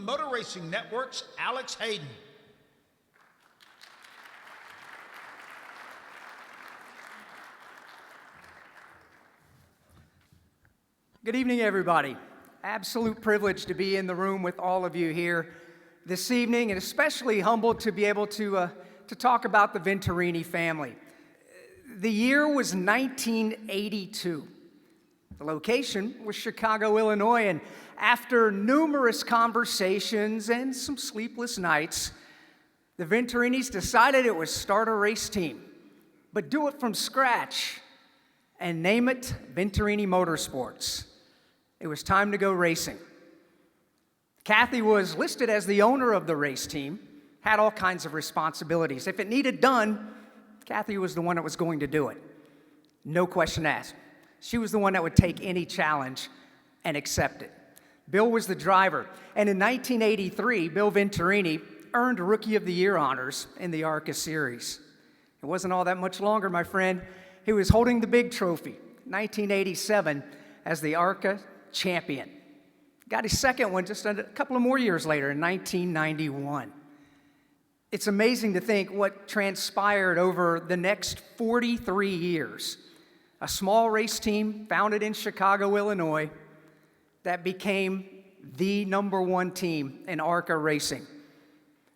Motor Racing Network's Alex Hayden. Good evening, everybody. Absolute privilege to be in the room with all of you here this evening, and especially humbled to be able to talk about the Venturini family. The year was 1982. The location was Chicago, Illinois, and after numerous conversations and some sleepless nights, the Venturinis decided it would start a race team, but do it from scratch and name it Venturini Motorsports. It was time to go racing. Kathy was listed as the owner of the race team, had all kinds of responsibilities. If it needed done, Kathy was the one that was going to do it. No question asked. She was the one that would take any challenge and accept it. Bill was the driver, and in 1983, Bill Venturini earned Rookie of the Year honors in the ARCA series. It wasn't all that much longer, my friend. He was holding the big trophy, 1987, as the ARCA champion. Got his second one just a couple of more years later in 1991. It's amazing to think what transpired over the next 43 years. A small race team founded in Chicago, Illinois, that became the #1 team in ARCA racing.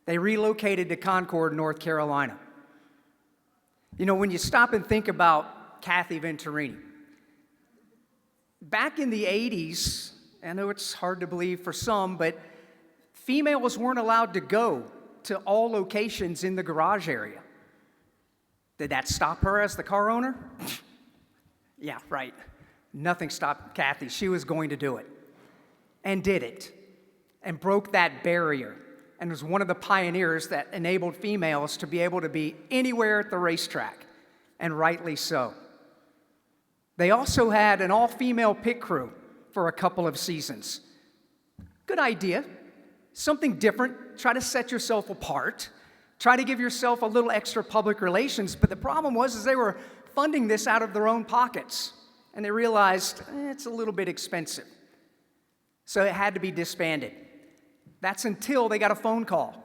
They relocated to Concord, North Carolina. You know, when you stop and think about Kathy Venturini, back in the 80s, I know it's hard to believe for some, but females weren't allowed to go to all locations in the garage area. Did that stop her as the car owner? Yeah, right. Nothing stopped Kathy. She was going to do it, and did it, and broke that barrier, and was one of the pioneers that enabled females to be able to be anywhere at the racetrack, and rightly so. They also had an all-female pit crew for a couple of seasons. Good idea. Something different. Try to set yourself apart. Try to give yourself a little extra public relations. But the problem was they were funding this out of their own pockets. And they realized it's a little bit expensive. So it had to be disbanded. That's until they got a phone call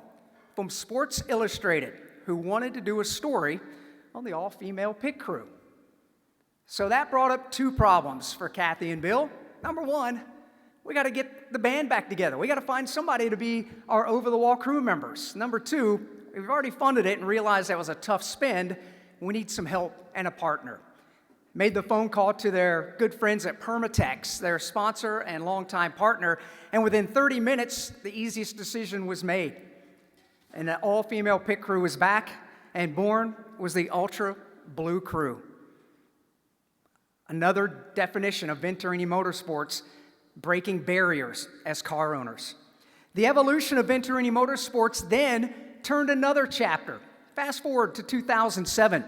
from Sports Illustrated, who wanted to do a story on the all-female pit crew. So that brought up two problems for Kathy and Bill. Number one, we got to get the band back together. We got to find somebody to be our over-the-wall crew members. Number two, we've already funded it and realized that was a tough spend. We need some help and a partner. Made the phone call to their good friends at Permatex, their sponsor and longtime partner, and within 30 minutes, the easiest decision was made. And the all-female pit crew was back, and born was the Ultra Blue Crew. Another definition of Venturini Motorsports, breaking barriers as car owners. The evolution of Venturini Motorsports then turned another chapter. Fast forward to 2007.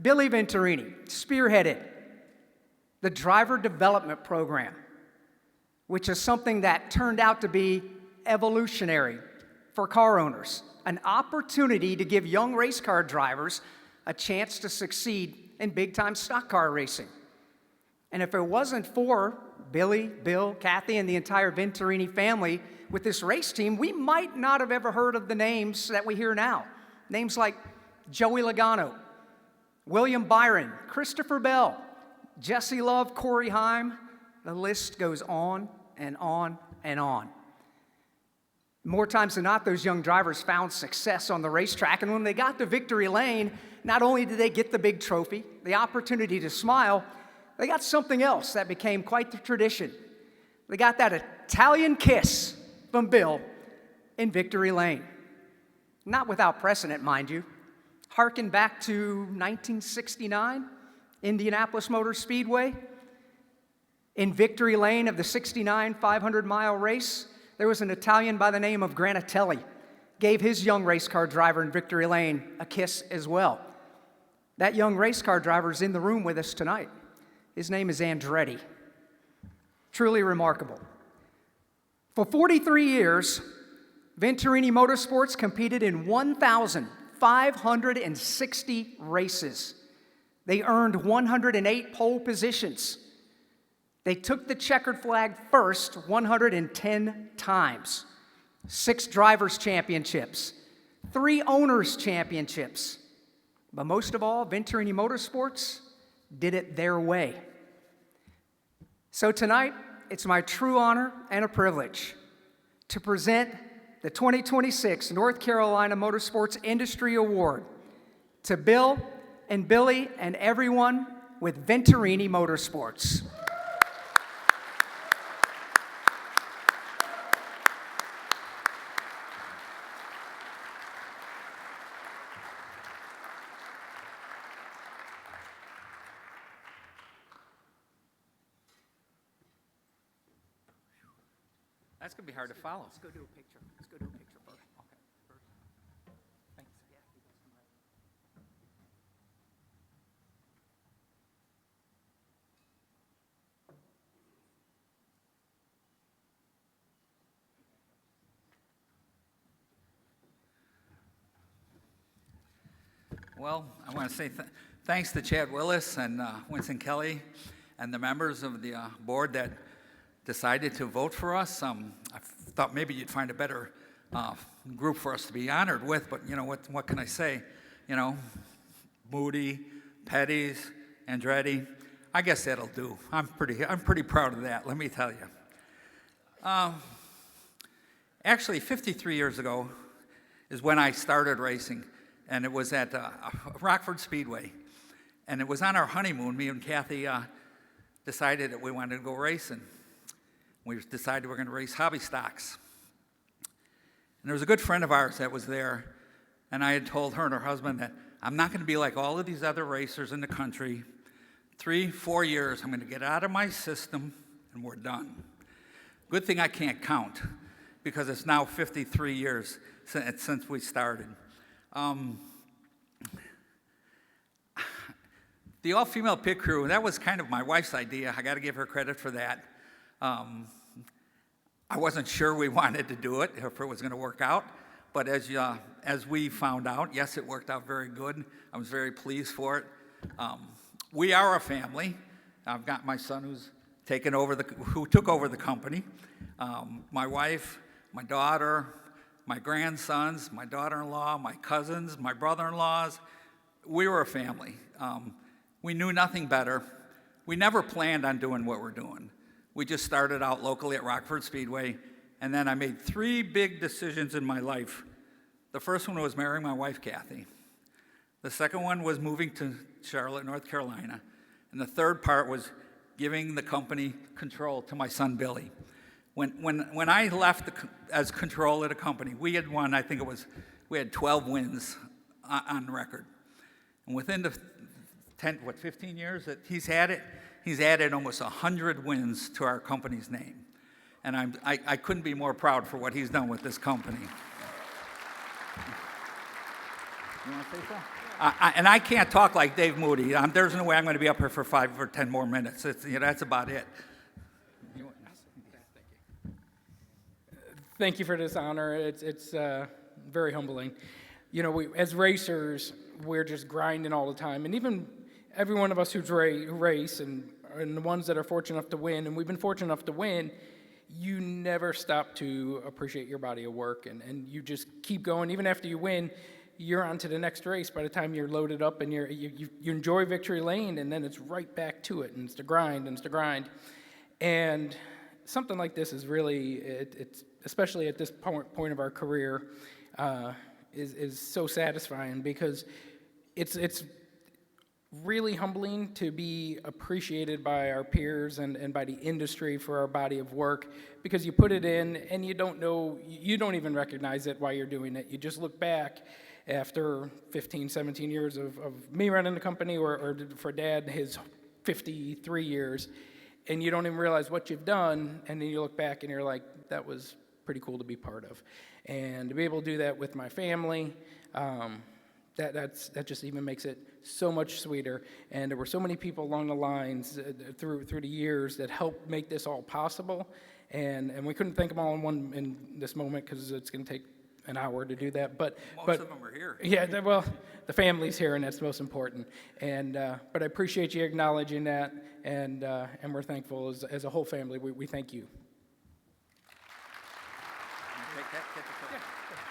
Billy Venturini spearheaded the driver development program, which is something that turned out to be evolutionary for car owners. An opportunity to give young race car drivers a chance to succeed in big-time stock car racing. And if it wasn't for Billy, Bill, Kathy, and the entire Venturini family with this race team, we might not have ever heard of the names that we hear now. Names like Joey Logano, William Byron, Christopher Bell, Jesse Love, Corey Heim. The list goes on and on and on. More times than not, those young drivers found success on the racetrack, and when they got to victory lane, not only did they get the big trophy, the opportunity to smile, they got something else that became quite the tradition. They got that Italian kiss from Bill in victory lane. Not without precedent, mind you. Harken back to 1969, Indianapolis Motor Speedway. In victory lane of the 69 500-mile race, there was an Italian by the name of Granatelli. Gave his young race car driver in victory lane a kiss as well. That young race car driver is in the room with us tonight. His name is Andretti. Truly remarkable. For 43 years, Venturini Motorsports competed in 1,560 races. They earned 108 pole positions. They took the checkered flag first 110 times. 6 drivers' championships, 3 owners' championships. But most of all, Venturini Motorsports did it their way. So tonight, it's my true honor and a privilege to present the 2026 North Carolina Motorsports Industry Award to Bill and Billy and everyone with Venturini Motorsports. That's going to be hard to follow. Let's go do a picture. Let's go do a picture first. Okay, first. Thanks. Yeah, he does come right. Well, I want to say thanks to Chad Willis and Winston Kelly and the members of the board that decided to vote for us. I thought maybe you'd find a better group for us to be honored with, but you know what can I say? You know, Moody, Petty's, Andretti. I guess that'll do. I'm pretty proud of that. Let me tell you. Actually, 53 years ago is when I started racing, and it was at Rockford Speedway, and it was on our honeymoon. Me and Kathy decided that we wanted to go racing. We decided we were going to race hobby stocks. And there was a good friend of ours that was there, and I had told her and her husband that I'm not going to be like all of these other racers in the country. 3-4 years, I'm going to get out of my system, and we're done. Good thing I can't count, because it's now 53 years since we started. The all-female pit crew, that was kind of my wife's idea. I got to give her credit for that. I wasn't sure we wanted to do it, if it was going to work out, but as we found out, yes, it worked out very good. I was very pleased for it. We are a family. I've got my son who took over the company, my wife, my daughter, my grandsons, my daughter-in-law, my cousins, my brother-in-laws. We were a family. We knew nothing better. We never planned on doing what we're doing. We just started out locally at Rockford Speedway, and then I made 3 big decisions in my life. The first one was marrying my wife, Kathy. The second one was moving to Charlotte, North Carolina. And the third part was giving the company control to my son, Billy. When I left as control of the company, we had won, we had 12 wins on record. And within the 15 years that he's had it, he's added almost 100 wins to our company's name. And I couldn't be more proud for what he's done with this company. You want to say so? And I can't talk like Dave Moody. There's no way I'm going to be up here for 5 or 10 more minutes. That's about it. Thank you for this honor. It's very humbling. You know, as racers, we're just grinding all the time. And even every one of us who race and the ones that are fortunate enough to win, and we've been fortunate enough to win, you never stop to appreciate your body of work. And you just keep going. Even after you win, you're on to the next race. By the time you're loaded up and you enjoy victory lane, and then it's right back to it. And it's the grind, and it's the grind. And something like this is really, it's especially at this point of our career, is so satisfying, because it's really humbling to be appreciated by our peers and by the industry for our body of work, because you put it in and you don't even recognize it while you're doing it. You just look back after 15, 17 years of me running the company, or for Dad, his 53 years, and you don't even realize what you've done, and then you look back and you're like, that was pretty cool to be part of. And to be able to do that with my family, that just even makes it so much sweeter. And there were so many people along the lines through the years that helped make this all possible. And we couldn't thank them all in this moment, because it's going to take an hour to do that. But most of them are here. Yeah, well, the family's here, and that's most important. And but I appreciate you acknowledging that, and we're thankful as a whole family. We thank you. Take Get the picture.